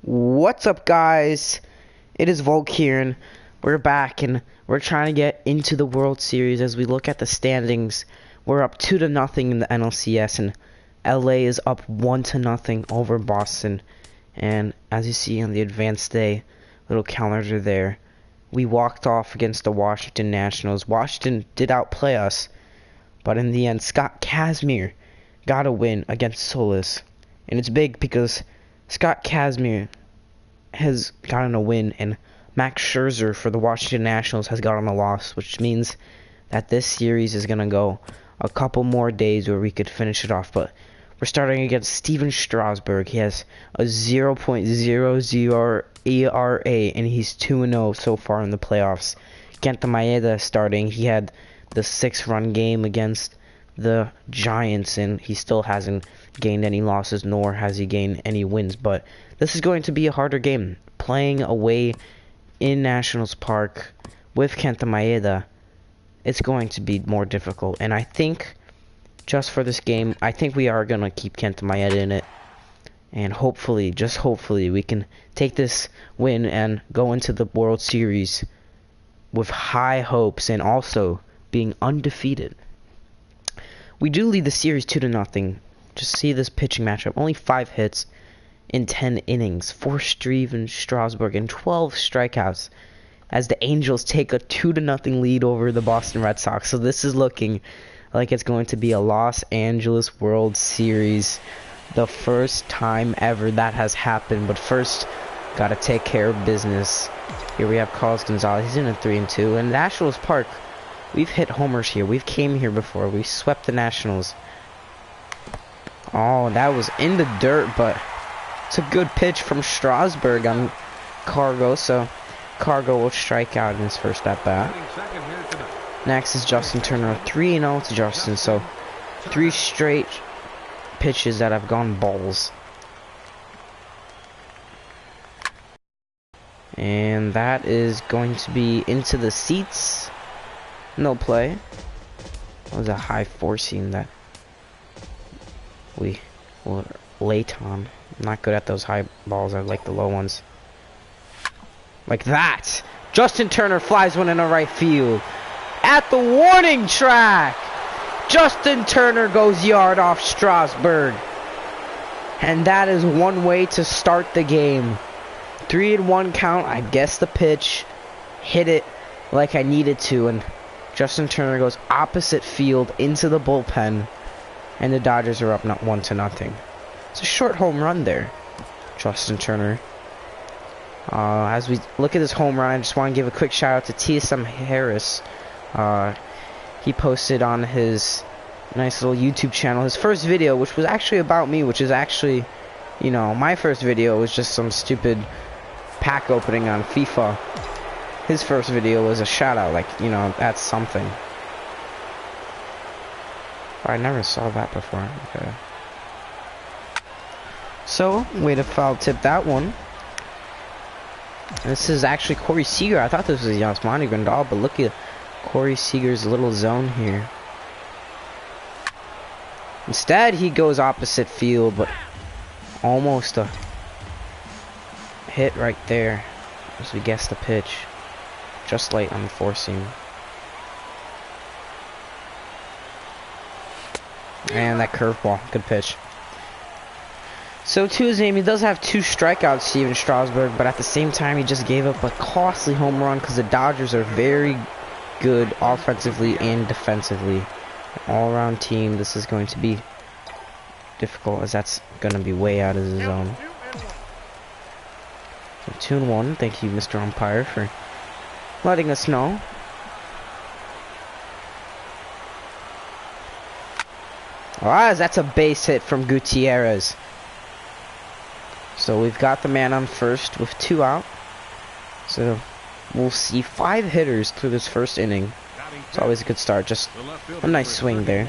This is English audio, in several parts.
What's up, guys? It is Volk here, and we're back, and we're trying to get into the World Series. As we look at the standings, we're up 2-0 in the NLCS, and LA is up 1-0 over Boston. And as you see on the advanced day, little calendar there, we walked off against the Washington Nationals. Washington did outplay us, but in the end, Scott Kazmir got a win against Solis. And it's big because Scott Kazmir has gotten a win, and Max Scherzer for the Washington Nationals has gotten a loss, which means that this series is going to go a couple more days where we could finish it off. But we're starting against Steven Strasburg. He has a 0.00 ERA, and he's 2-0 so far in the playoffs. Kenta Maeda starting. He had the 6-run game against the Giants, and he still hasn't gained any losses, nor has he gained any wins. But this is going to be a harder game. Playing away in Nationals Park with Kenta Maeda, it's going to be more difficult. And I think, just for this game, I think we are going to keep Kenta Maeda in it. And hopefully, just hopefully, we can take this win and go into the World Series with high hopes and also being undefeated. We do lead the series 2-0. Just see this pitching matchup. Only 5 hits in 10 innings for Steven Strasburg and 12 strikeouts as the Angels take a 2-0 lead over the Boston Red Sox. So this is looking like it's going to be a Los Angeles World Series. The first time ever that has happened. But first, gotta take care of business. Here we have Carlos Gonzalez. He's in a 3-2. And Nationals Park, we've hit homers here. We've came here before. We swept the Nationals. Oh, that was in the dirt, but it's a good pitch from Strasburg on Cargo, so Cargo will strike out in his first at-bat. Next is Justin Turner, 3-0 to Justin, so 3 straight pitches that have gone balls. And that is going to be into the seats. No play. That was a high 4-seam that we were late on. I'm not good at those high balls. I like the low ones. Like that. Justin Turner flies one in the right field. At the warning track, Justin Turner goes yard off Strasburg. And that is one way to start the game. 3-1 count. I guess the pitch hit it like I needed to, and Justin Turner goes opposite field into the bullpen, and the Dodgers are up 1-0. It's a short home run there, Justin Turner. As we look at this home run, I just want to give a quick shout out to TSM Harris. He posted on his nice little YouTube channel his first video, which was actually about me, which is actually, you know, my first video was just some stupid pack opening on FIFA. His first video was a shout out, like, you know, that's something. I never saw that before. Okay. So, way to foul tip that one. This is actually Corey Seager. I thought this was Yasmani Grandal, but look at Corey Seager's little zone here. Instead, he goes opposite field, but almost a hit right there as we guess the pitch. Just late on the 4-seam. And that curveball. Good pitch. So to his name, he does have 2 strikeouts, Steven Strasburg, but at the same time, he just gave up a costly home run because the Dodgers are very good offensively and defensively. All-around team. This is going to be difficult as that's going to be way out of the zone. So 2-1. Thank you, Mr. Umpire, for letting us know. Alright, that's a base hit from Gutierrez. So we've got the man on first with 2 out. So we'll see 5 hitters through this first inning. It's always a good start. Just a nice swing there.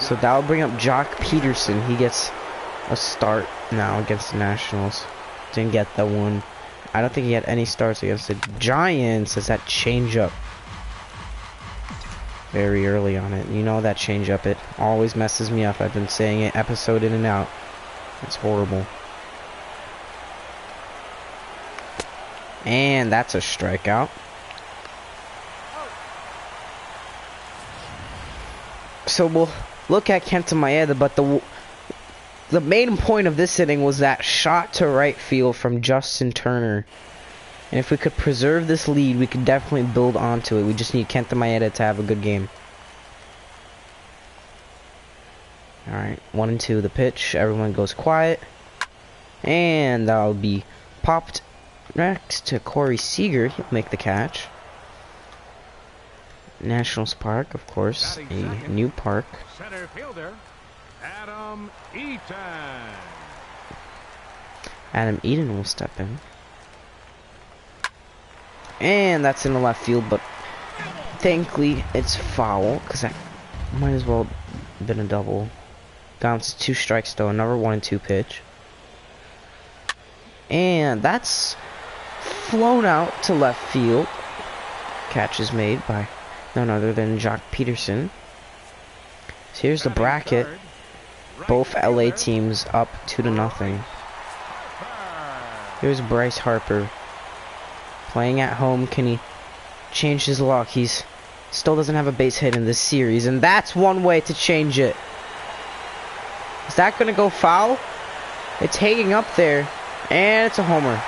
So that'll bring up Jock Peterson. He gets a start now against the Nationals. Didn't get that one. I don't think he had any starts against the Giants as that changeup very early on it. You know that changeup, it always messes me up. I've been saying it episode in and out. It's horrible. And that's a strikeout. So we'll look at Kenta Maeda, but the main point of this inning was that shot to right field from Justin Turner. And if we could preserve this lead, we could definitely build onto it. We just need Kenta Maeda to have a good game. Alright, 1-2 the pitch. Everyone goes quiet. And that'll be popped next to Corey Seager. He'll make the catch. Nationals Park, of course, a new park. Center fielder, Adam Eaton. Adam Eden will step in. And that's in the left field, but thankfully it's foul, because that might as well have been a double. Down to 2 strikes though, another 1-2 pitch. And that's flown out to left field. Catch is made by none other than Jock Peterson. So here's the bracket. Both LA teams up 2-0. Here's Bryce Harper. Playing at home, can he change his luck? He's still doesn't have a base hit in this series, and that's one way to change it. Is that gonna go foul? It's hanging up there, and it's a homer.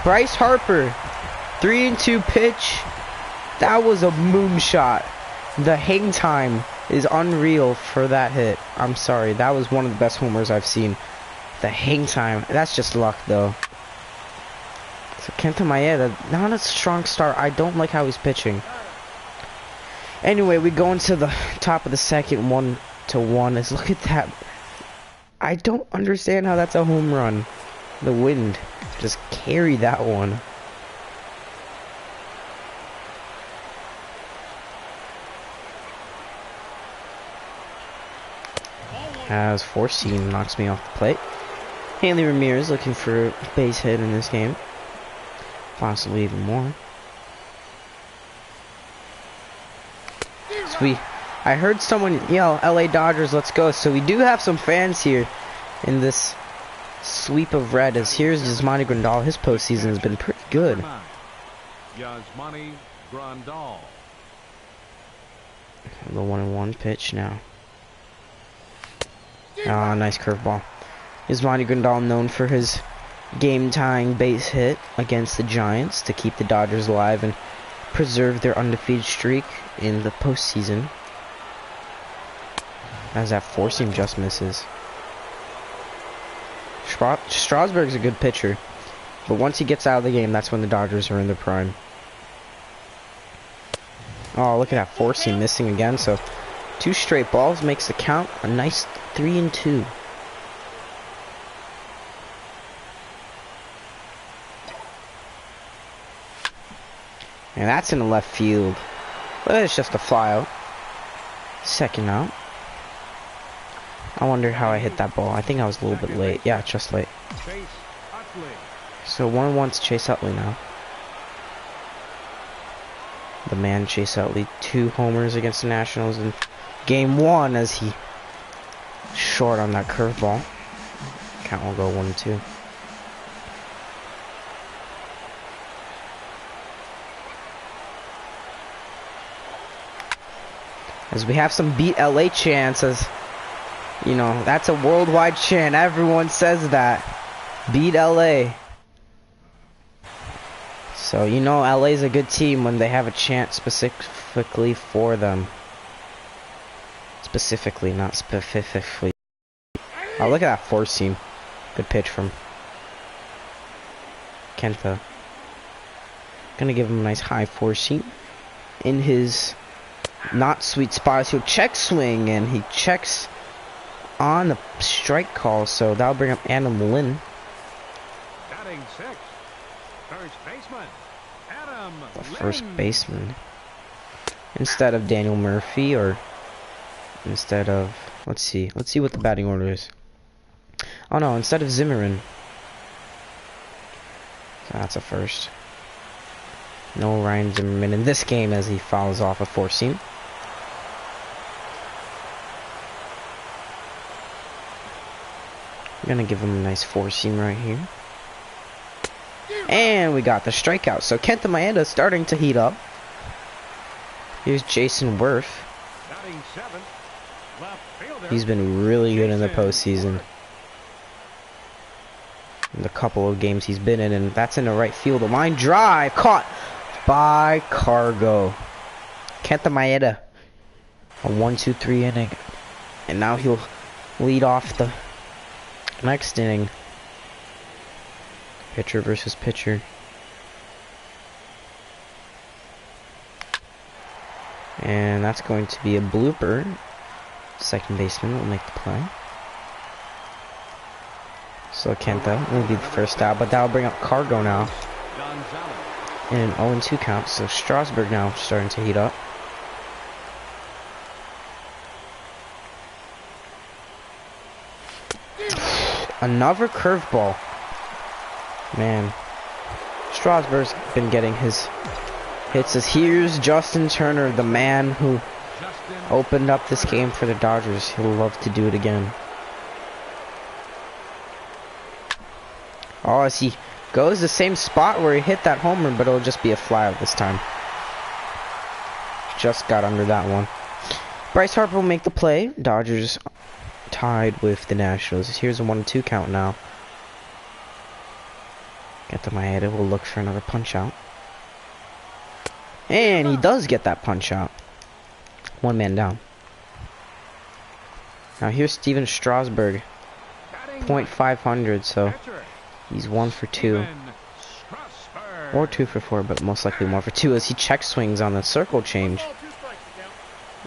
Bryce Harper, 3-2 pitch. That was a moonshot. The hang time is unreal for that hit. I'm sorry, that was one of the best homers I've seen. The hang time, that's just luck though. So Kenta Maeda, not a strong start. I don't like how he's pitching. Anyway, we go into the top of the second, 1-1. Look at that. I don't understand how that's a home run. The wind just carried that one. As 4-seam knocks me off the plate. Hanley Ramirez looking for a base hit in this game. Possibly even more. So I heard someone yell, LA Dodgers, let's go. So we do have some fans here in this sweep of red. As here's Yasmani Grandal. His postseason has been pretty good. Yasmani Grandal. The 1-1 pitch now. Ah, nice curveball. Yasmani Grandal known for his game-tying base hit against the Giants to keep the Dodgers alive and preserve their undefeated streak in the postseason. As that 4-seam just misses. Strasburg's a good pitcher, but once he gets out of the game, that's when the Dodgers are in their prime. Oh, look at that 4-seam missing again. So 2 straight balls makes the count a nice 3-2. And that's in the left field. But it's just a fly out. Second out. I wonder how I hit that ball. I think I was a little bit late. Yeah, just late. So 1-1 to Chase Utley now. The man Chase Utley, 2 homers against the Nationals in game 1 as he short on that curveball. Count will go 1-2. As we have some beat LA chants, as you know, that's a worldwide chant. Everyone says that. Beat LA. So you know LA's a good team when they have a chant specifically for them. Specifically, not specifically. Oh, look at that 4-seam. Good pitch from Kenta. Gonna give him a nice high 4-seam in his not sweet spot. He'll check swing, and he checks on the strike call, so that'll bring up Adam Lynn. Batting 6, first baseman, Adam The first baseman. Instead of Daniel Murphy, or instead of, let's see what the batting order is. Oh no, instead of Zimmerman. So that's a first. No Ryan Zimmerman in this game as he fouls off a 4-seam. I'm gonna give him a nice four seam right here. And we got the strikeout. So Kenta Maeda starting to heat up. Here's Jason Worth. Batting seventh, left fielder. He's been really good in the postseason. In the couple of games he's been in, and that's in the right field. A line drive caught by Cargo. Kenta Maeda. A 1-2-3 inning. And now he'll lead off the next inning. Pitcher versus pitcher. And that's going to be a blooper. Second baseman will make the play. So Kenta will be the first out, but that'll bring up Cargo now. In an 0-2 count, so Strasburg now starting to heat up. Another curveball. Man, Strasburg's been getting his hits. As here's Justin Turner, the man who opened up this game for the Dodgers. He'll love to do it again. Oh, as he goes the same spot where he hit that homer, but it'll just be a flyout this time. Just got under that one. Bryce Harper will make the play. Dodgers tied with the Nationals. Here's a 1-2 count now. Get to Maeda. We'll look for another punch out. And he does get that punch out. One man down. Now here's Steven Strasburg. .500, so he's 1 for 2. Or 2 for 4, but most likely 1 for 2 as he check swings on the circle change.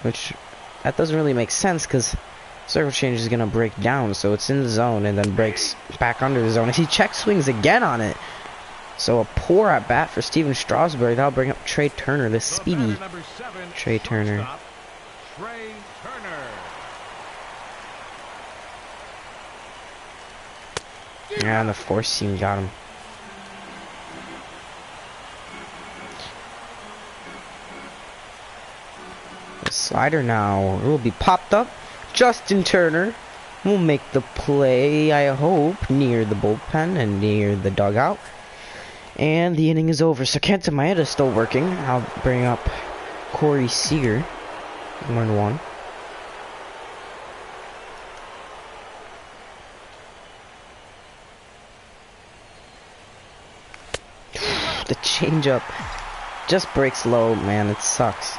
Which, that doesn't really make sense because circle change is going to break down, so it's in the zone and then breaks back under the zone. And he check swings again on it. So a poor at bat for Steven Strasburg. That'll bring up Trey Turner, the speedy Trey Turner. Yeah, and the four seam got him. The slider now will be popped up. Justin Turner will make the play, I hope, near the bullpen and near the dugout. And the inning is over. So Kenta Maeda is still working. I'll bring up Corey Seager. 1-1. The changeup just breaks low, man. It sucks.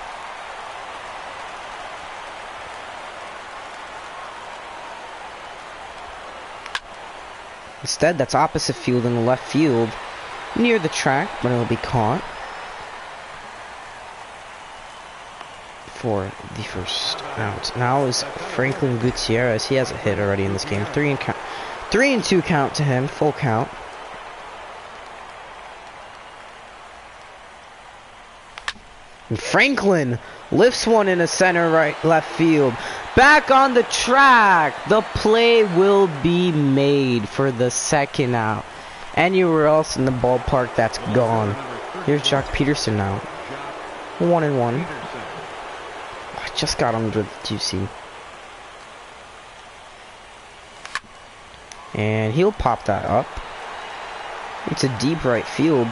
Instead, that's opposite field in the left field. Near the track, but it'll be caught for the first out. Now is Franklin Gutierrez. He has a hit already in this game. 3-2 count to him, full count. And Franklin lifts one in the center left field. Back on the track. The play will be made for the second out. Anywhere else in the ballpark, that's gone. Here's Jock Peterson now. 1-1. I just got under the 2C. And he'll pop that up. It's a deep right field.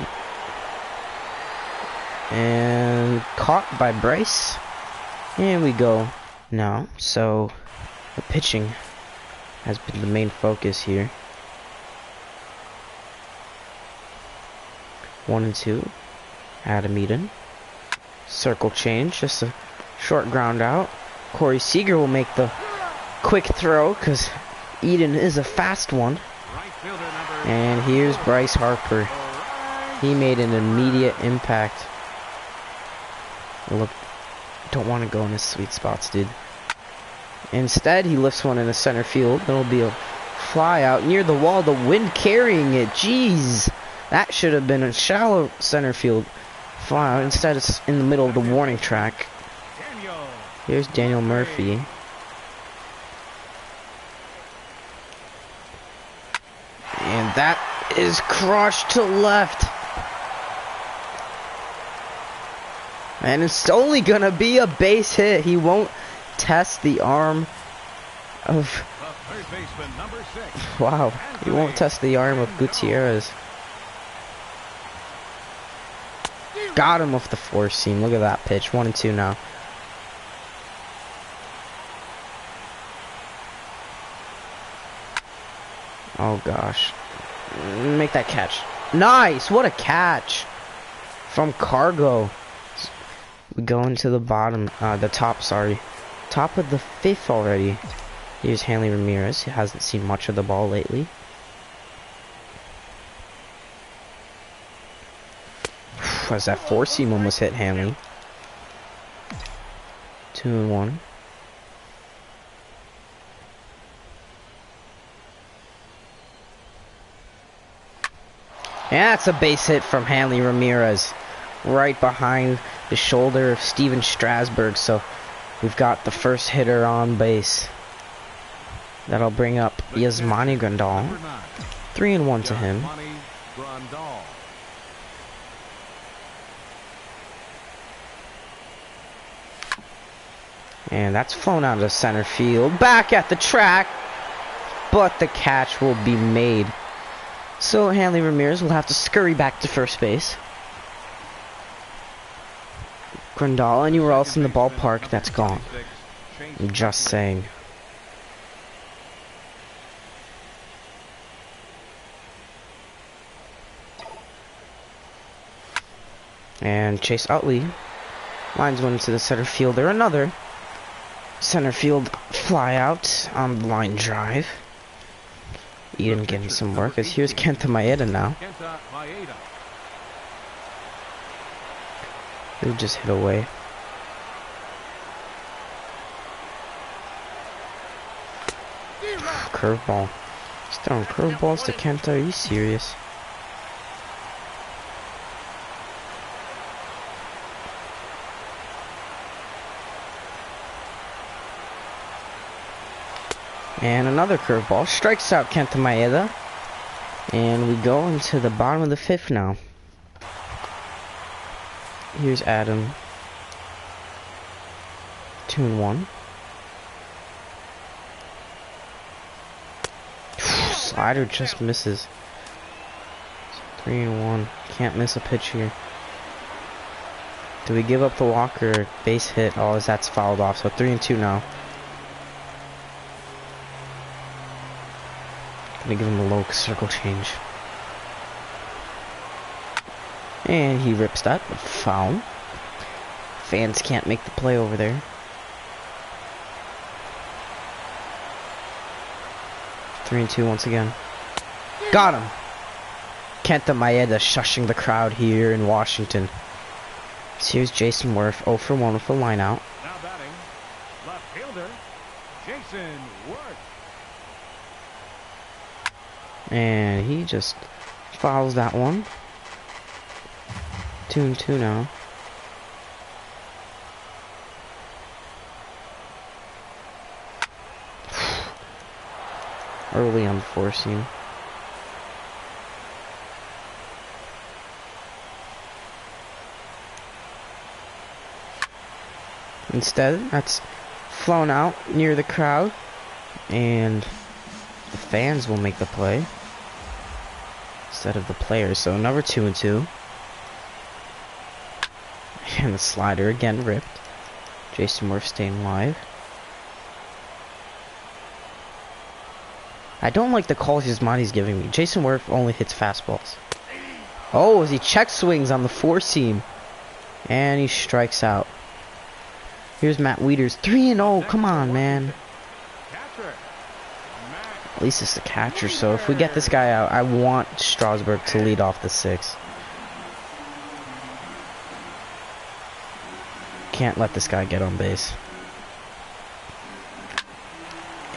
And caught by Bryce. And we go now. So the pitching has been the main focus here. 1-2. Adam Eden. Circle change. Just a short ground out. Corey Seager will make the quick throw because Eden is a fast one. And here's Bryce Harper. He made an immediate impact. Look, don't want to go in his sweet spots, dude. Instead, he lifts one in the center field. It'll be a fly out near the wall. The wind carrying it. Jeez. That should have been a shallow center field fly out. Instead, it's in the middle of the warning track. Here's Daniel Murphy. And that is crushed to left. And it's only gonna be a base hit. He won't test the arm of Third baseman, number 6. Wow, he won't test the arm of Gutierrez. Got him off the 4-seam. Look at that pitch. 1-2 now. Oh gosh. Make that catch. Nice! What a catch! From Cargo. We go into the bottom, the top, sorry. Top of the 5th already. Here's Hanley Ramirez. He hasn't seen much of the ball lately. As that 4-seam almost hit Hanley. 2-1. And that's a base hit from Hanley Ramirez. Right behind the shoulder of Steven Strasburg. So we've got the first hitter on base. That'll bring up Yasmani Grandal. 3-1 to him. And that's flown out of center field. Back at the track. But the catch will be made. So Hanley Ramirez will have to scurry back to first base. Grandal, anywhere else in the ballpark, that's gone. I'm just saying. And Chase Utley lines one to the center fielder. Another center field fly out on the line drive. Eden getting some work as here's Kenta Maeda now. He'll just hit away. Curveball. He's throwing curveballs to Kenta. Are you serious? And another curveball. Strikes out Kenta Maeda. And we go into the bottom of the 5th now. Here's Adam. 2-1. Slider just misses. 3-1. Can't miss a pitch here. Do we give up the walk or base hit? Oh, that's fouled off. So 3-2 now. Gonna give him a low circle change. And he rips that, but foul. Fans can't make the play over there. 3-2 once again. Got him! Kenta Maeda shushing the crowd here in Washington. So here's Jason Worth, 0 for 1 with a line out. Now batting, left fielder, Jason Worth. And he just fouls that one. 2-2 now. Early on the 4-seam. Instead, that's flown out near the crowd, and the fans will make the play instead of the players. So another 2-2. And the slider again ripped. Jason Worth staying live. I don't like the calls Yasmani's giving me. Jason Worth only hits fastballs. Oh, as he check swings on the 4-seam. And he strikes out. Here's Matt Wieters. 3-0. Come on, man. At least it's the catcher. So if we get this guy out, I want Strasburg to lead off the 6th. Can't let this guy get on base.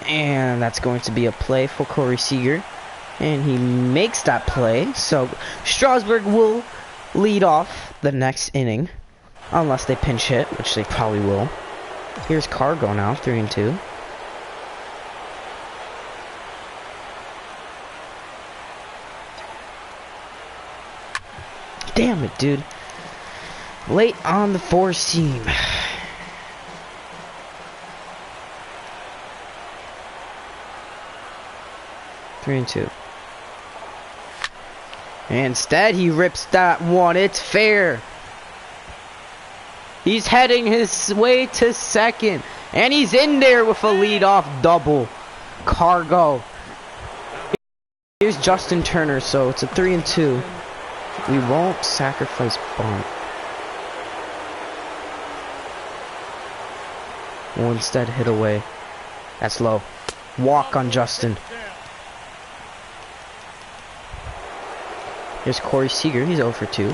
And that's going to be a play for Corey Seager. And he makes that play. So Strasburg will lead off the next inning. Unless they pinch hit, which they probably will. Here's Cargo now, 3-2. Damn it, dude. Late on the 4-seam. 3-2. Instead, he rips that one. It's fair. He's heading his way to second. And he's in there with a leadoff double. Cargo. Here's Justin Turner, so it's a 3-2. We won't sacrifice bunt. We'll instead hit away. That's low. Walk on Justin. Here's Corey Seager. He's 0 for 2.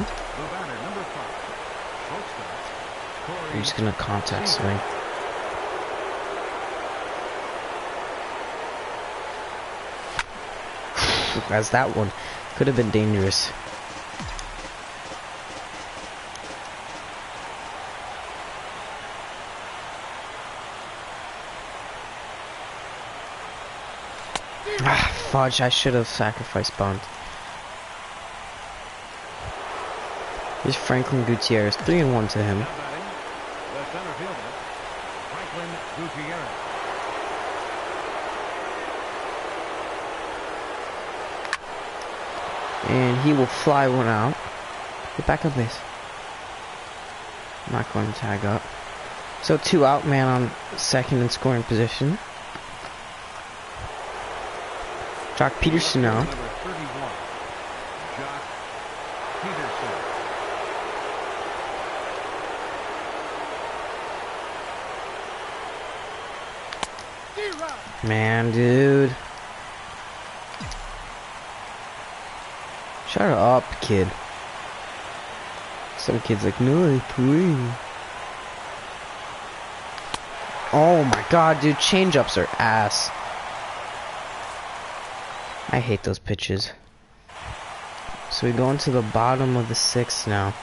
I'm just gonna contact swing. As that one could have been dangerous. Ah, fudge, I should have sacrificed bunt. Here's Franklin Gutierrez, 3-1 to him. And he will fly one out. Get back on base. I'm not going to tag up. So 2 out, man on second in scoring position. Jock Peterson now. Man, dude. Shut up, kid. Some kid's like, no, please. Oh my god, dude. Change-ups are ass. I hate those pitches. So we go into the bottom of the 6th now.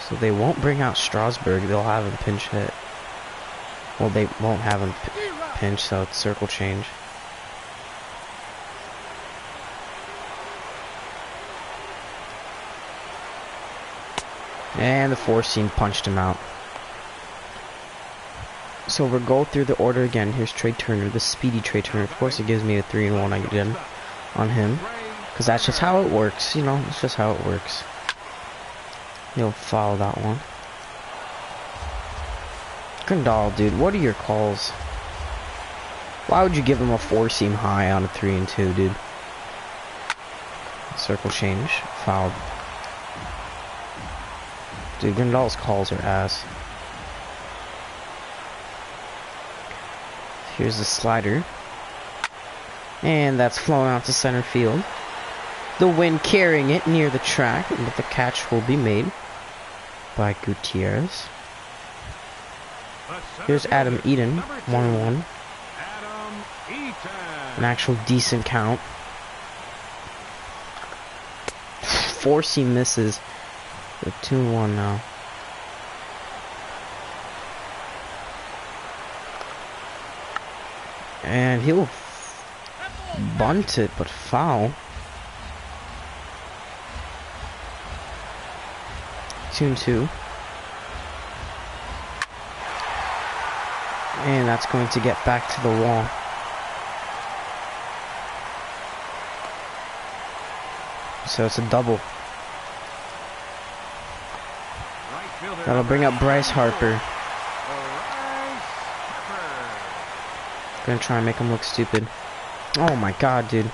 So they won't bring out Strasburg. They'll have him pinch hit. Well, they won't have him pinch, so it's circle change. And the 4-seam punched him out. So we'll go through the order again. Here's Trey Turner, the speedy Trey Turner. Of course, it gives me a 3-1 again on him. Because that's just how it works, you know. It's just how it works. He'll follow that one. Grandal, dude, what are your calls? Why would you give him a 4-seam high on a 3-2, dude? Circle change. Fouled. Dude, Grandal's calls are ass. Here's the slider. And that's flown out to center field. The wind carrying it near the track, but the catch will be made by Gutierrez. Here's Adam Eaton, 1-1. An actual decent count. 4-seam misses. We're 2-1 now. And he'll bunt it, but foul. 2-2. And that's going to get back to the wall. So it's a double. That'll bring up Bryce Harper. Gonna try and make him look stupid. Oh my god, dude.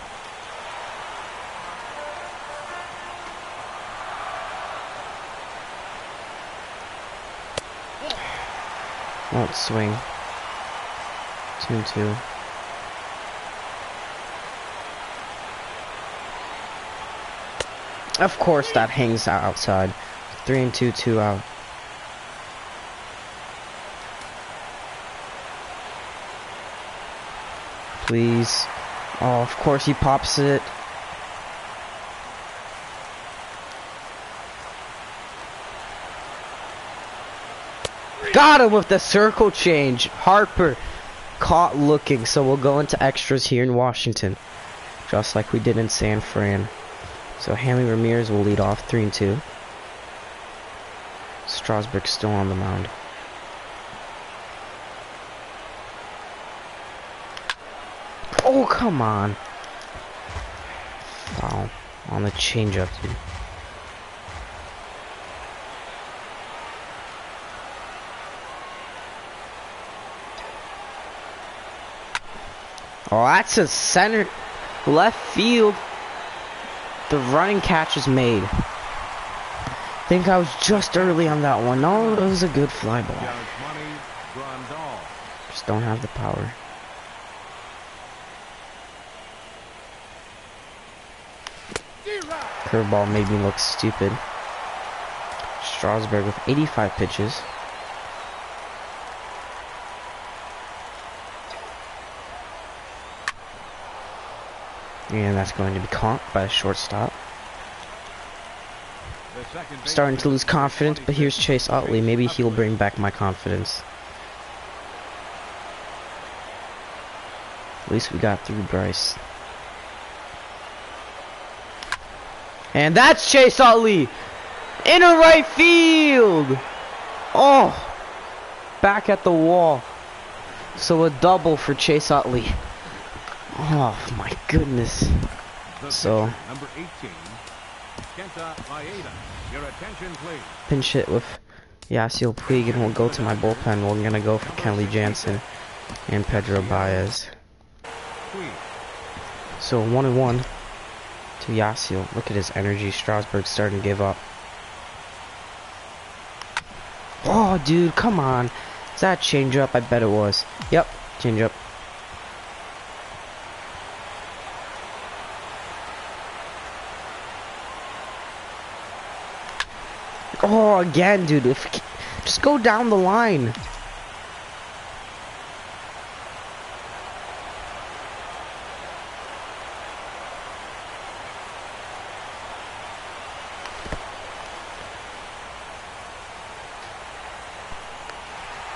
Won't swing. 2-2. Of course that hangs outside. 3-2, 2 out. Please. Oh, of course he pops it. Got him with the circle change. Harper caught looking, so we'll go into extras here in Washington. Just like we did in San Fran. So Hanley Ramirez will lead off 3-2. Strasburg still on the mound. Oh, come on. Foul on the changeup, dude. Oh, that's a center left field. The running catch is made. I think I was just early on that one. No, it was a good fly ball. Just don't have the power. Curveball made me look stupid. Strasburg with 85 pitches. And that's going to be caught by a shortstop. Starting to lose confidence, but here's Chase Utley. Maybe he'll bring back my confidence. At least we got through Bryce. And that's Chase Utley in a right field. Oh, back at the wall. So a double for Chase Utley. Oh my goodness. So number 18, Kenta Maeda. Your attention, please. Pinch hit with Yasiel Puig, and we'll go to my bullpen. We're gonna go for Kenley Jansen and Pedro Baez. So 1-1 to Yasiel. Look at his energy. Strasburg's starting to give up. Oh, dude, come on. Is that changeup? I bet it was. Yep, changeup. Oh, again, dude. Just go down the line.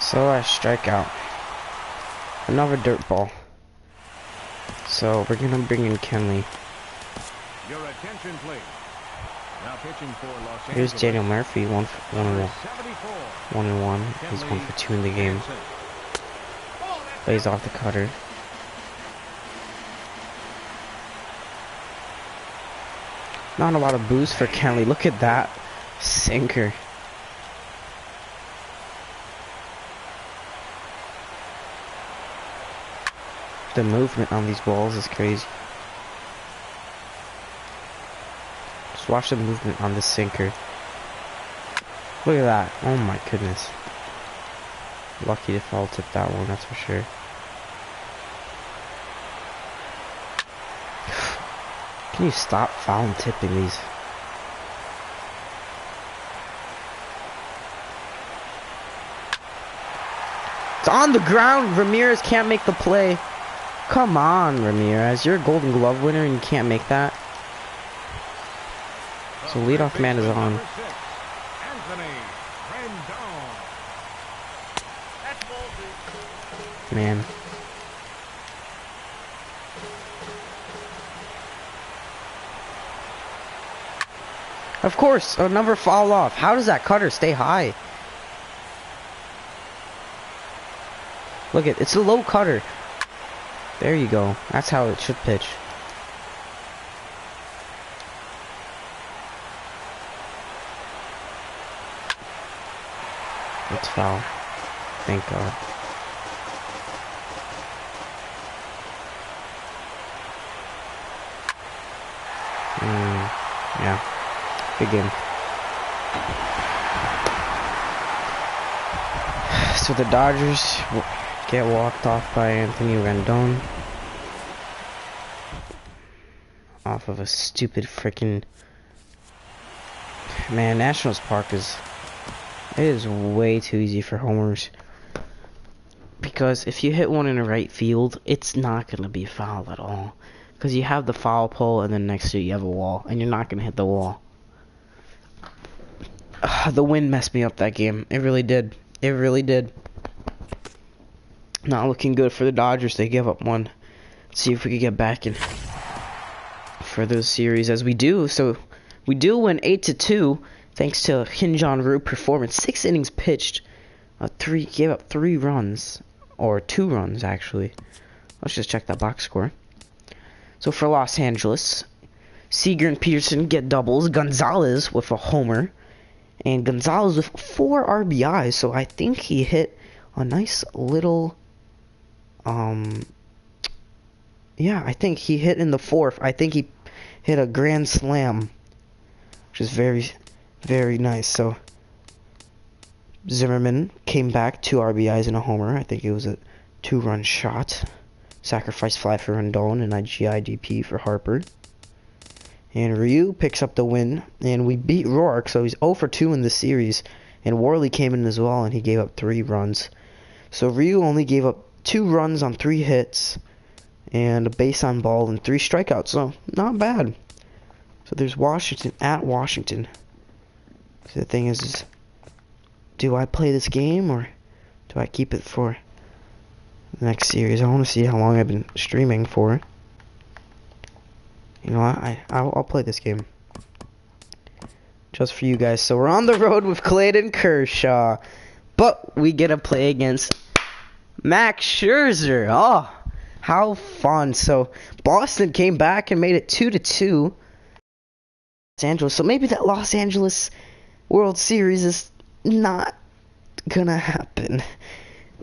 So I strike out. Another dirt ball. So we're gonna bring in Kenley. Your attention, please. Now pitching for Los Angeles. Here's Daniel Murphy, 1-1. He's 1 for 2 in the game. Plays off the cutter. Not a lot of boost for Kenley. Look at that sinker. The movement on these balls is crazy. Just watch the movement on this sinker. Look at that. Oh my goodness. Lucky to foul tip that one, that's for sure. Can you stop foul tipping these? It's on the ground. Ramirez can't make the play. Come on, Ramirez. You're a Golden Glove winner and you can't make that. So leadoff man is on. Man. Of course, another foul off. How does that cutter stay high? Look at it's a low cutter. There you go. That's how it should pitch. It's foul. Thank God. Yeah. Good game. So the Dodgers get walked off by Anthony Rendon. Off of a stupid freaking... Man, Nationals Park is... It is way too easy for homers. Because if you hit one in the right field, it's not going to be a foul at all. Because you have the foul pole and then next to you have a wall. And you're not going to hit the wall. The wind messed me up that game. It really did. It really did. Not looking good for the Dodgers. They give up one. Let's see if we can get back in for this series as we do. So we do win 8-2 thanks to Hyun-Jin Ryu performance. 6 innings pitched. Gave up 3 runs. Or 2 runs actually. Let's just check that box score. So for Los Angeles, Seager and Peterson get doubles. Gonzalez with a homer. And Gonzalez with 4 RBIs. So I think he hit a nice little... Yeah, I think he hit in the 4th. I think he hit a grand slam. Which is very, very nice. So Zimmerman came back, 2 RBIs and a homer. I think it was a 2-run shot. Sacrifice fly for Rendon and a GIDP for Harper. And Ryu picks up the win. And we beat Rourke, so he's 0 for 2 in this series. And Worley came in as well, and he gave up 3 runs. So Ryu only gave up 2 runs on 3 hits. And a base on ball and 3 strikeouts. So, not bad. So there's Washington at Washington. So the thing is, do I play this game or do I keep it for the next series? I want to see how long I've been streaming for. You know what? I'll play this game. Just for you guys. So we're on the road with Clayton Kershaw. But we get to play against Max Scherzer. Oh, how fun. So Boston came back and made it 2-2. Los Angeles. So maybe that Los Angeles World Series is not gonna happen.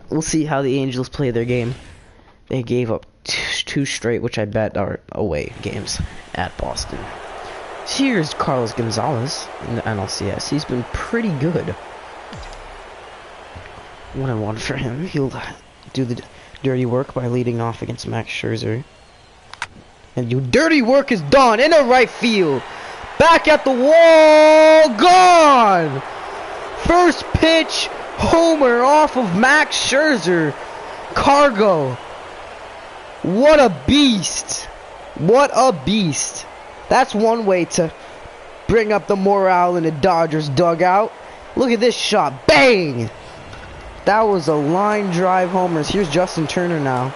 We'll see how the Angels play their game. They gave up 2 straight, which I bet are away games at Boston. Here's Carlos Gonzalez in the NLCS. He's been pretty good. 1-1 for him. He'll do the dirty work by leading off against Max Scherzer. And your dirty work is done in the right field. Back at the wall, gone! First pitch, homer off of Max Scherzer. Cargo. What a beast. What a beast. That's one way to bring up the morale in the Dodgers dugout. Look at this shot. Bang! That was a line drive homers. Here's Justin Turner now.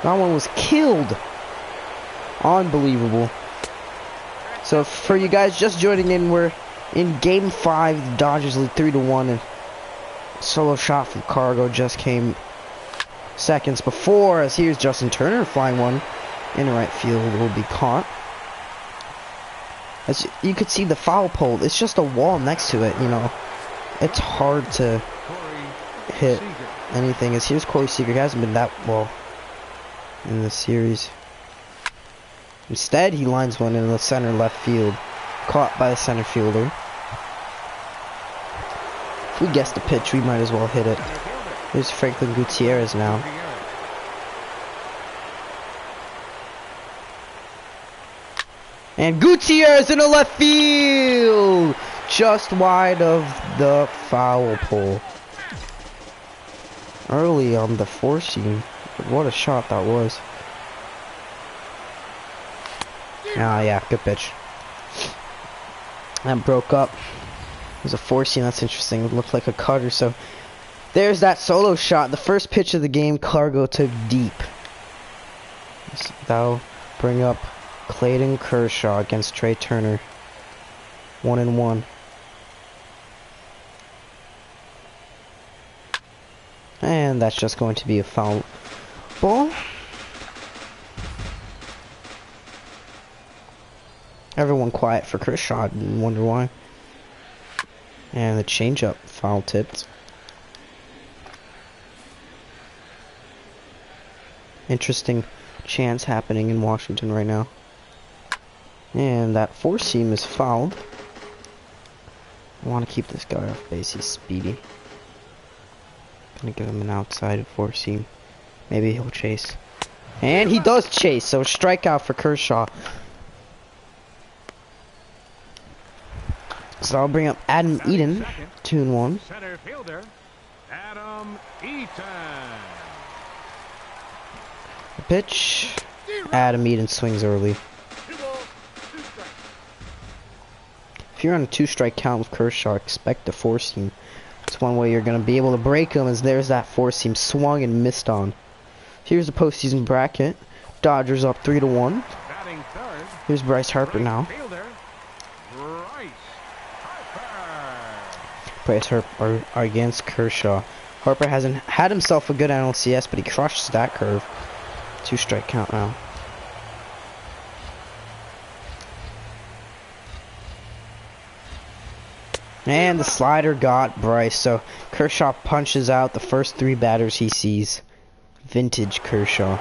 That one was killed. Unbelievable. So for you guys just joining in, we're in Game 5. The Dodgers lead 3-1, and solo shot from Cargo just came seconds before. As here's Justin Turner flying one in the right field, will be caught. As you could see the foul pole, it's just a wall next to it. You know, it's hard to hit anything. As here's Corey Seager, he hasn't been that well in this series. Instead, he lines one in the center left field, caught by the center fielder. If we guess the pitch, we might as well hit it. Here's Franklin Gutierrez now. And Gutierrez in the left field! Just wide of the foul pole. Early on the 4-seam. What a shot that was. Ah, yeah, good pitch. That broke up. It was a 4-seam, that's interesting. It looked like a cutter, so there's that solo shot. The first pitch of the game, Cargo took deep. So that'll bring up Clayton Kershaw against Trey Turner. 1-1. And that's just going to be a foul ball. Everyone quiet for Kershaw. Wonder why. And the changeup foul tipped. Interesting chance happening in Washington right now. And that 4-seam is fouled. I want to keep this guy off base. He's speedy. Gonna give him an outside 4-seam. Maybe he'll chase. And he does chase, so strikeout for Kershaw. So I'll bring up Adam Eaton, 2-1. Center fielder, Adam Eaton. The pitch. Adam Eaton swings early. If you're on a 2-strike count with Kershaw, expect a 4-seam. It's one way you're going to be able to break him, as there's that 4-seam swung and missed on. Here's the postseason bracket. Dodgers up 3-1. Here's Bryce Harper now. Bryce Harper against Kershaw. Harper hasn't had himself a good NLCS, but he crushes that curve. 2-strike count now. And the slider got Bryce, so Kershaw punches out the first 3 batters he sees. Vintage Kershaw.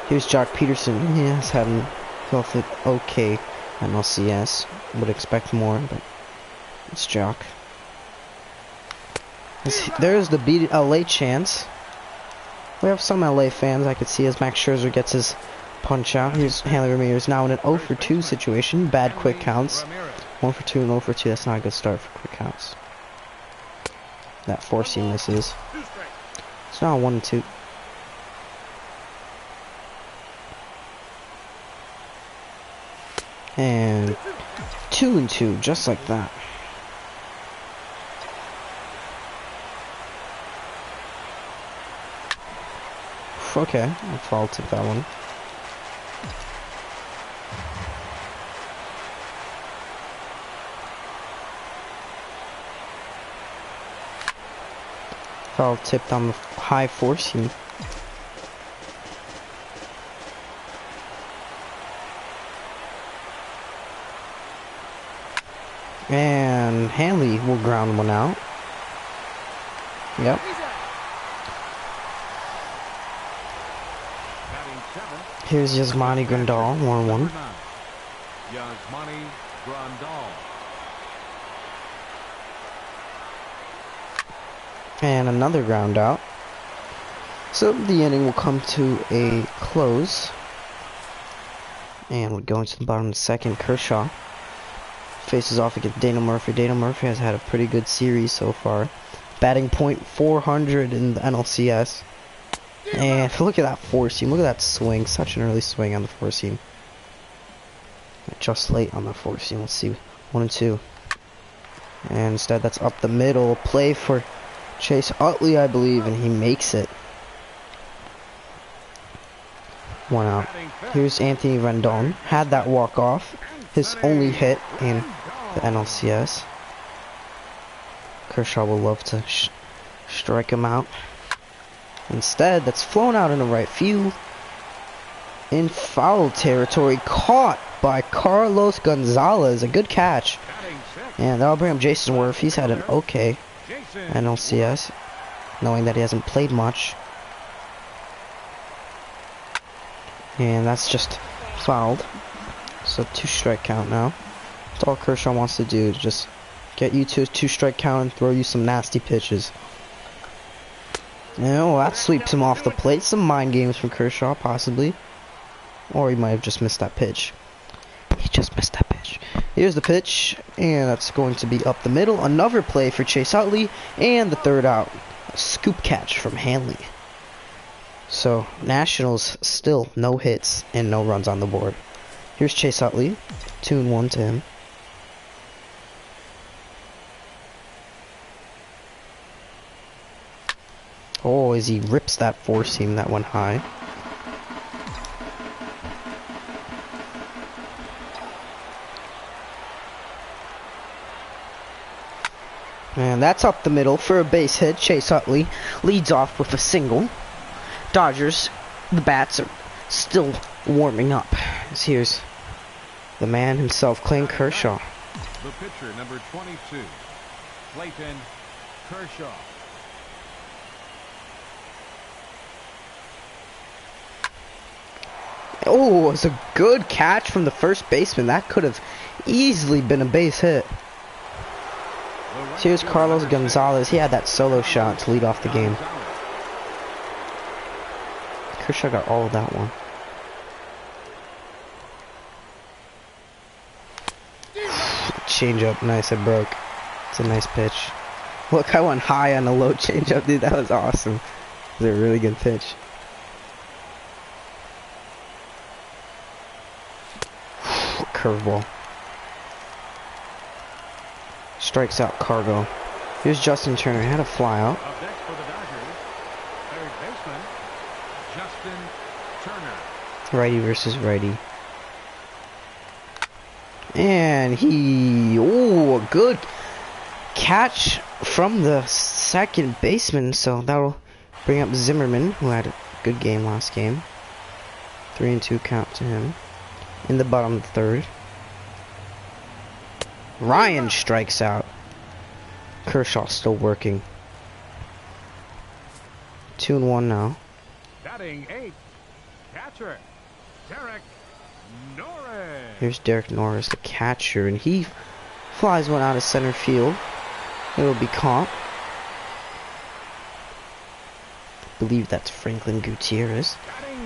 Here's Jock Peterson. He has had himself an okay NLCS. Would expect more, but it's Jock. There's the beat LA chance. We have some LA fans I could see as Max Scherzer gets his punch out. Here's Hanley Ramirez now in an 0 for 2 situation. Bad quick counts. 1 for 2 and 0 for 2. That's not a good start for quick counts. That 4-seam misses. It's now 1 and 2. And 2 and 2, just like that. Okay, I foul tip that one. Foul tipped on the high 4-seam. And Hanley will ground one out. Yep. Here's Yasmani Grandal, 1-1. Yasmani Grandal. And another ground out. So the inning will come to a close. And we're going to the bottom of the second. Kershaw faces off against Dana Murphy. Dana Murphy has had a pretty good series so far. Batting .400 in the NLCS. And look at that 4-seam. Look at that swing. Such an early swing on the 4-seam. Just late on the 4-seam. Let's see. 1 and 2. And instead that's up the middle. Play for Chase Utley, I believe, and he makes it. 1 out. Here's Anthony Rendon. Had that walk off. His only hit in the NLCS. Kershaw will love to strike him out. Instead, that's flown out in the right field. In foul territory. Caught by Carlos Gonzalez. A good catch. And that'll bring up Jason Worth. He's had an okay NLCS, knowing that he hasn't played much. And that's just fouled. So 2-strike count now. That's all Kershaw wants to do. Just get you to a 2-strike count and throw you some nasty pitches. Well, that sweeps him off the plate. Some mind games from Kershaw, possibly. Or he might have just missed that pitch. He just missed that pitch. Here's the pitch, and that's going to be up the middle. Another play for Chase Utley, and the 3rd out. A scoop catch from Hanley. So, Nationals still no hits and no runs on the board. Here's Chase Utley. 2 and 1 to him. Oh, as he rips that 4-seam that went high. And that's up the middle for a base hit. Chase Utley leads off with a single. Dodgers, the bats are still warming up. As here's the man himself, Clayton Kershaw. The pitcher, number 22, Clayton Kershaw. Oh, it's a good catch from the first baseman. That could have easily been a base hit. Here's Carlos Gonzalez. He had that solo shot to lead off the game. Kershaw got all of that one. Change-up, nice, it broke. It's a nice pitch. Look, I went high on the low change-up, dude. That was awesome. It was a really good pitch. Curveball. Strikes out Cargo. Here's Justin Turner. Had a fly out. Up next for the Dodgers, third baseman, Justin Turner. Righty versus righty. And he... Oh, a good catch from the second baseman. So that'll bring up Zimmerman, who had a good game last game. 3 and 2 count to him. In the bottom of the 3rd. Ryan strikes out. Kershaw still working. 2-1 now. Batting 8, catcher, Derek Norris. Here's Derek Norris, the catcher, and he flies one out of center field. It'll be caught. I believe that's Franklin Gutierrez.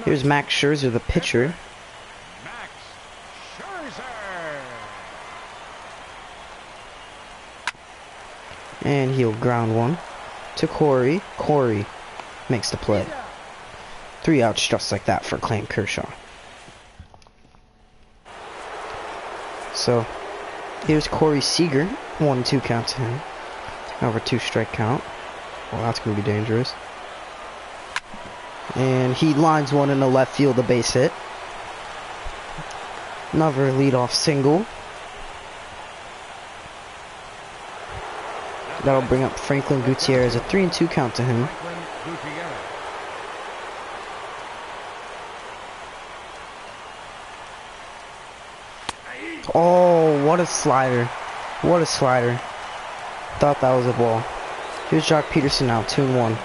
Here's Max Scherzer, the pitcher. Max Scherzer. And he'll ground one to Corey. Corey makes the play. 3 outs just like that for Clayton Kershaw. So, here's Corey Seager. 1-2 count to him. Over 2 strike count. Well, that's going to be dangerous. And he lines one in the left field, a base hit. Another leadoff single. That'll bring up Franklin Gutierrez, a 3-2 count to him. Franklin Gutierrez. Oh, what a slider. What a slider. Thought that was a ball. Here's Jock Peterson now, 2-1. Left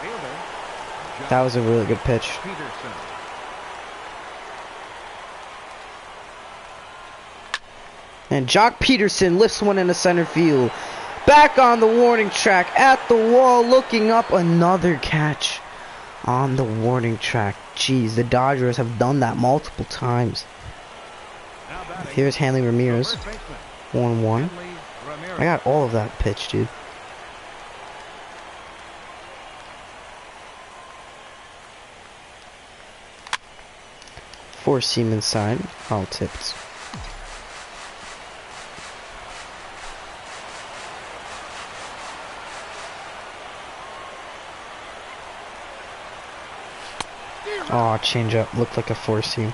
fielder, That was a really good pitch. Peterson. And Jock Peterson lifts one into center field. Back on the warning track, at the wall, looking up, another catch on the warning track. Jeez, the Dodgers have done that multiple times. Now batting, Here's Hanley Ramirez, first baseman, 1-1. Hanley Ramirez. I got all of that pitch, dude. Four seam inside, foul tipped. Oh, changeup looked like a four seam.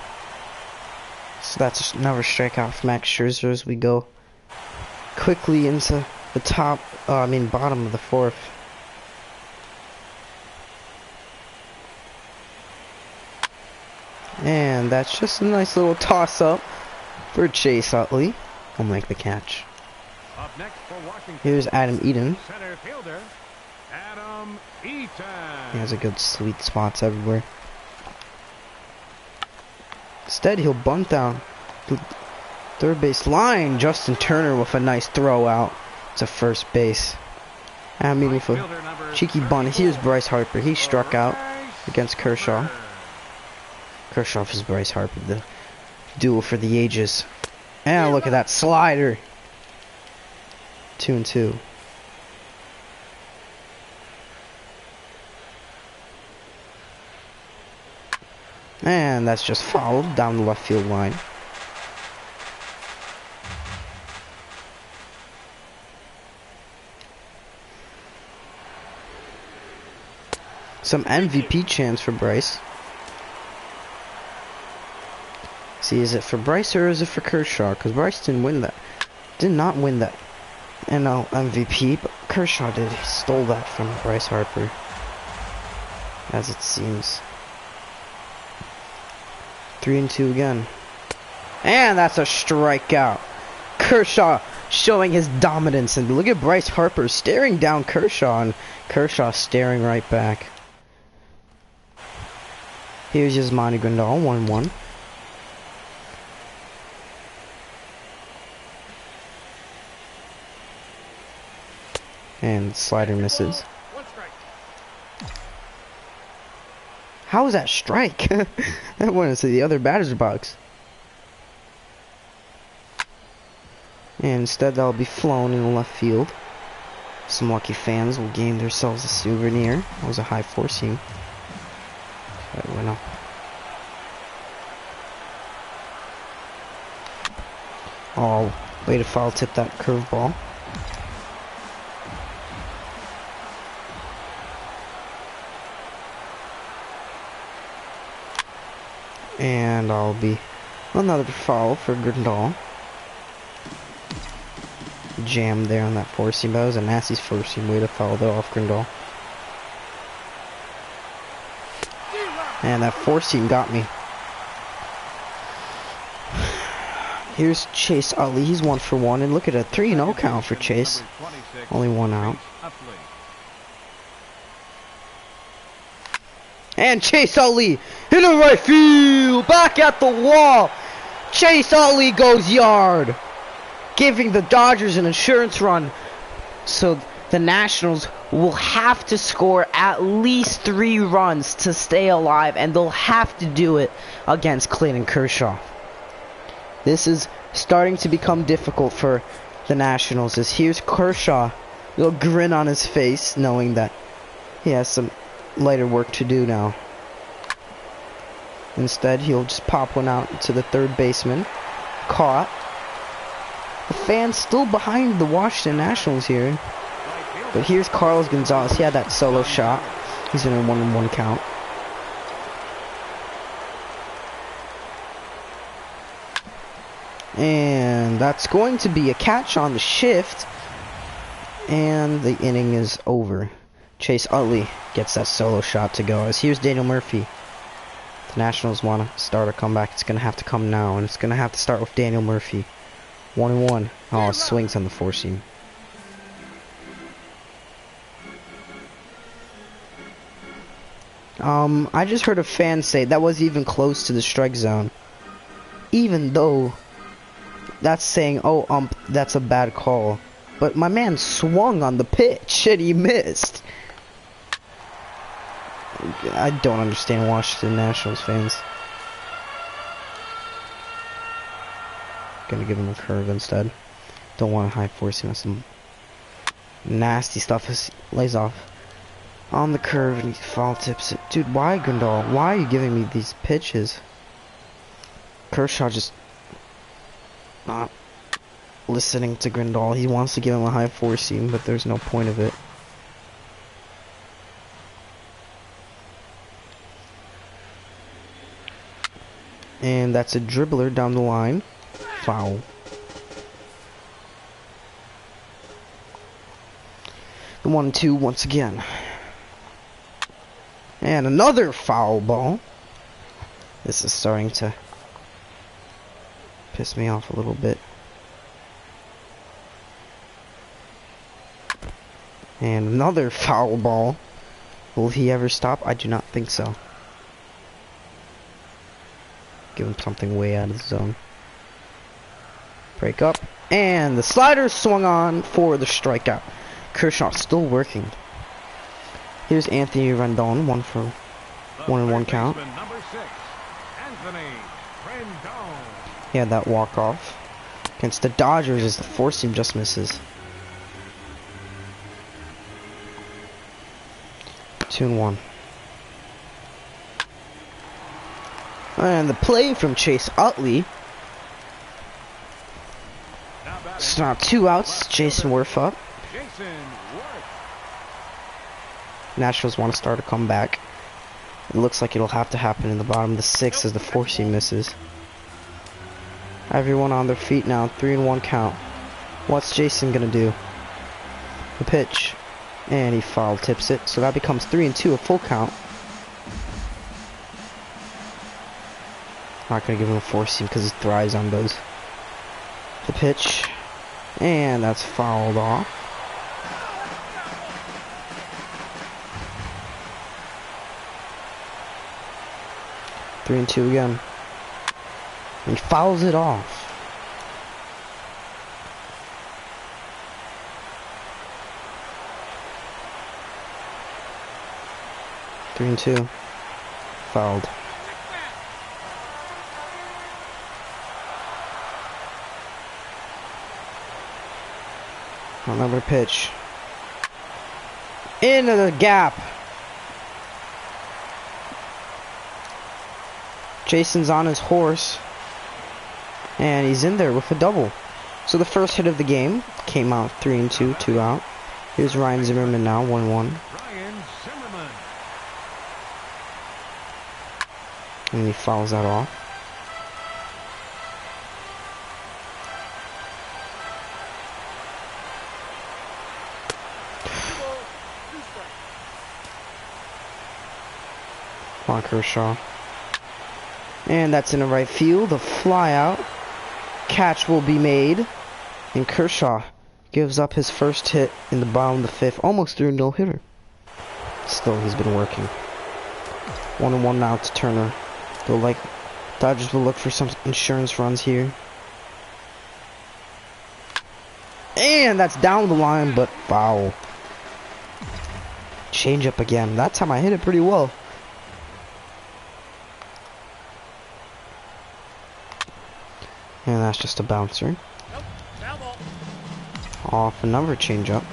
So that's another strikeout for Max Scherzer as we go quickly into the bottom of the 4th. And that's just a nice little toss-up for Chase Utley. He'll make the catch. Up next for Washington, Here's Adam Eaton. center fielder, Adam Eaton. He has a good sweet spots everywhere. Instead, he'll bunt down the third base line. Justin Turner with a nice throw out to first base. Adam Eaton with a Fielder number cheeky bunt. Here's Bryce Harper. He struck out against Kershaw. Kershaw versus Bryce Harper, the duel for the ages. And look at that slider. 2-2. And that's just fouled down the left field line. Some MVP chance for Bryce. See, is it for Bryce or is it for Kershaw? Because Bryce did not win that NL MVP, but Kershaw did. He stole that from Bryce Harper, as it seems. 3-2 again. And that's a strikeout. Kershaw showing his dominance. And look at Bryce Harper staring down Kershaw, and Kershaw staring right back. Here's Yasmani Grandal, 1-1. And slider misses. One strike. How was that strike? That went into the other batter's box. And instead that'll be flown in the left field. Some lucky fans will gain themselves a souvenir. That was a high four seam. That went up. Oh, way to foul tip that curveball. And I'll be another foul for Grandal. Jam there on that four seam. That was a nasty four seam. Way to foul though off Grandal. And that four seam got me. Here's Chase Utley. He's 1 for 1. And look at a 3-0 count for Chase. Only 1 out. And Chase Utley in the right field. Back at the wall. Chase Utley goes yard, giving the Dodgers an insurance run. So the Nationals will have to score at least 3 runs to stay alive, and they'll have to do it against Clayton Kershaw. This is starting to become difficult for the Nationals, as here's Kershaw, a little grin on his face, knowing that he has some lighter work to do now. Instead, he'll just pop one out to the third baseman. Caught. The fans still behind the Washington Nationals here. But here's Carlos Gonzalez. He had that solo shot. He's in a 1-1 count. And that's going to be a catch on the shift. And the inning is over. Chase Utley gets that solo shot to go. As here's Daniel Murphy. The Nationals want to start a comeback. It's going to have to come now. And it's going to have to start with Daniel Murphy. 1-1. Oh, swings on the four seam. I just heard a fan say that was even close to the strike zone. Even though that's saying, oh, that's a bad call. But my man swung on the pitch and he missed. I don't understand Washington Nationals fans. Gonna give him a curve instead. Don't want a high four seam. Some nasty stuff. As he lays off on the curve and he foul tips it. Dude, why, Grindal? Why are you giving me these pitches? Kershaw just not listening to Grindal. He wants to give him a high four seam, but there's no point of it. And that's a dribbler down the line. Foul. The 1-2 once again. And another foul ball. This is starting to piss me off a little bit. And another foul ball. Will he ever stop? I do not think so. Give him something way out of the zone. Break up. And the slider swung on for the strikeout. Kershaw still working. Here's Anthony Rendon, 1-1 count. He had that walk-off against the Dodgers as the four seam just misses. 2-1. And the play from Chase Utley. It's now 2 outs. Jason Worth up. Nationals want to start a comeback. It looks like it'll have to happen in the bottom of the 6th as the four seam misses. Everyone on their feet now. 3-1 count. What's Jason gonna do? The pitch. And he foul tips it. So that becomes 3-2, a full count. Not gonna give him a four seam because he thrives on those. The pitch. And that's fouled off. Three and two again. And he fouls it off. Three and two. Fouled. Another pitch. Into the gap. Jason's on his horse. And he's in there with a double. So the first hit of the game came out 3-2, 2 out. Here's Ryan Zimmerman now, 1-1. And he fouls that off. Come on, Kershaw. And that's in the right field, a fly out. catch will be made. And Kershaw gives up his first hit in the bottom of the fifth. Almost threw a no-hitter. Still, he's been working. 1-1 now to Turner. Dodgers will look for some insurance runs here. And that's down the line, but foul. Change up again. That time I hit it pretty well. And that's just a bouncer. Off another change up.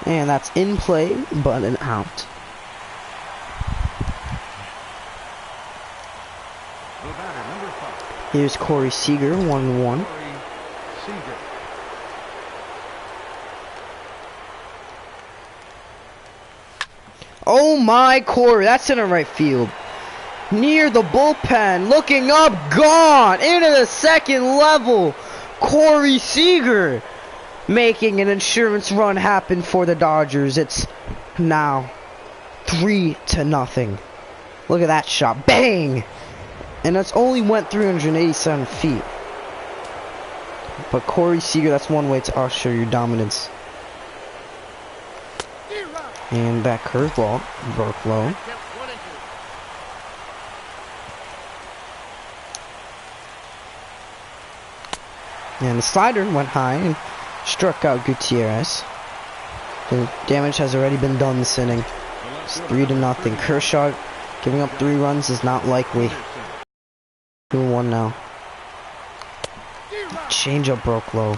And that's in play, but an out. Here's Corey Seager, 1-1. Oh my, Corey, that's in the right field. Near the bullpen, looking up, gone, into the second level. Corey Seager making an insurance run happen for the Dodgers. It's now 3-0. Look at that shot, bang! And that's only went 387 feet. But Corey Seager, that's one way to usher your dominance. And that curveball broke low. And the slider went high and struck out Gutierrez. The damage has already been done this inning. It's 3-0. Kershaw giving up 3 runs is not likely. 2-1 now. Changeup broke low.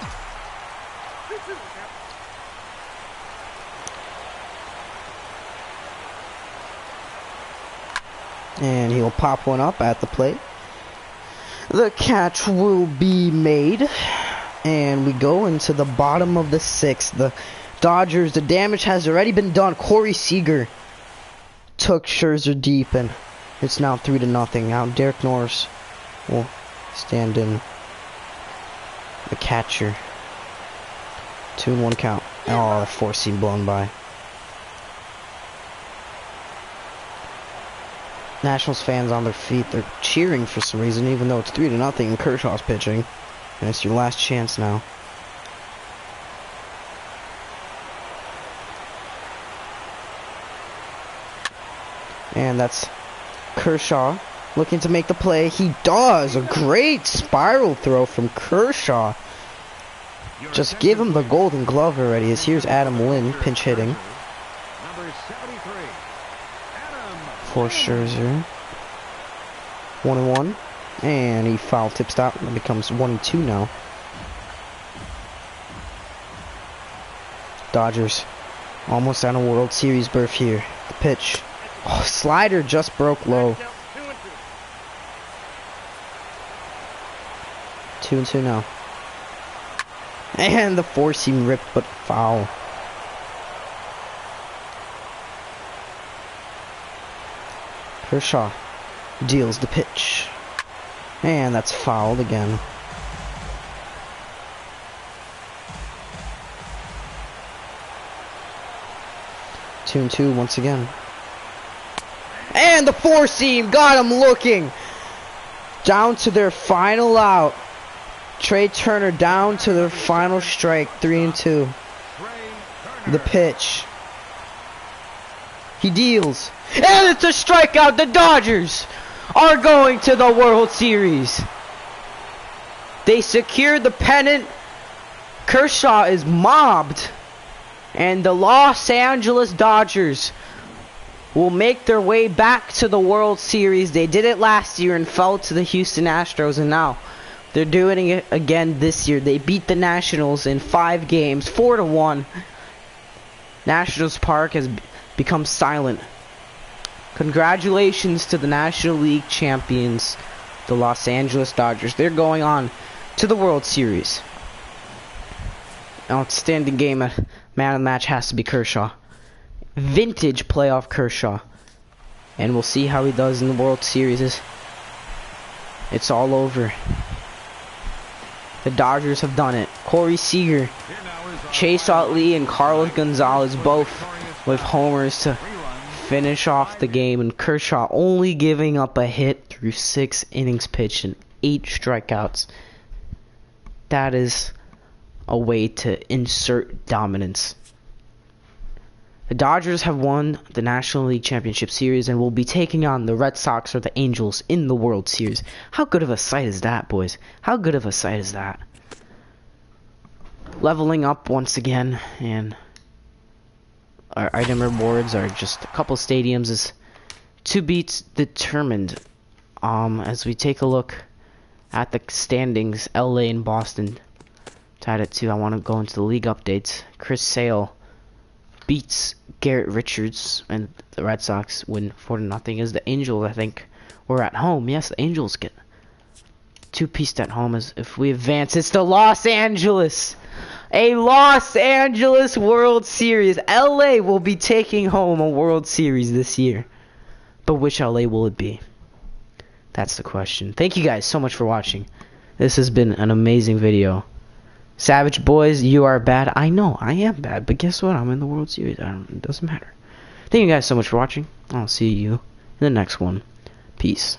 And he'll pop one up at the plate. The catch will be made. And we go into the bottom of the 6th. The Dodgers, the damage has already been done. Corey Seager took Scherzer deep, and it's now 3-0. Now Derek Norris will stand in. The catcher. 2-1 count. Oh, the 4-seam blown by. Nationals fans on their feet. They're cheering for some reason, even though it's 3-0 and Kershaw's pitching. And it's your last chance now. And that's Kershaw looking to make the play. He does. A great spiral throw from Kershaw. Just give him the golden glove already, as here's Adam Lynn pinch hitting for Scherzer. 1-1. And he foul tips out. It becomes 1-2 now. Dodgers almost on a World Series berth here. The pitch. Oh, slider just broke low. 2-2 now. And the 4-seam ripped, but foul. Kershaw deals the pitch. And that's fouled again. Two and two once again. And the 4-seam got him looking. Down to their final out. Trey Turner down to their final strike. 3-2. The pitch. He deals. And it's a strikeout. The Dodgers are going to the World Series. They secured the pennant. Kershaw is mobbed. And the Los Angeles Dodgers will make their way back to the World Series. They did it last year and fell to the Houston Astros, and now they're doing it again this year. They beat the Nationals in 5 games, 4-1. Nationals Park has become silent. Congratulations to the National League champions, the Los Angeles Dodgers. They're going on to the World Series. Outstanding game. Man of the match has to be Kershaw. Vintage playoff Kershaw. And we'll see how he does in the World Series. It's all over. The Dodgers have done it. Corey Seager, Chase Utley, and Carlos Gonzalez both with homers to finish off the game, and Kershaw only giving up a hit through 6 innings pitched and 8 strikeouts. That is a way to insert dominance. The Dodgers have won the National League Championship Series and will be taking on the Red Sox or the Angels in the World Series. How good of a sight is that, boys? How good of a sight is that? Leveling up once again, and our item rewards are just a couple stadiums is to be determined. As we take a look at the standings, LA and Boston tied at 2. I want to go into the league updates. Chris Sale beats Garrett Richards, and the Red Sox win 4-0. As the Angels, I think, were at home. Yes, the Angels get 2-pieced at home. As if we advance, it's the Los Angeles. A Los Angeles World Series. LA will be taking home a World Series this year. But which LA will it be? That's the question. Thank you guys so much for watching. This has been an amazing video. Savage boys, you are bad. I know, I am bad. But guess what? I'm in the World Series. It doesn't matter. Thank you guys so much for watching. I'll see you in the next one. Peace.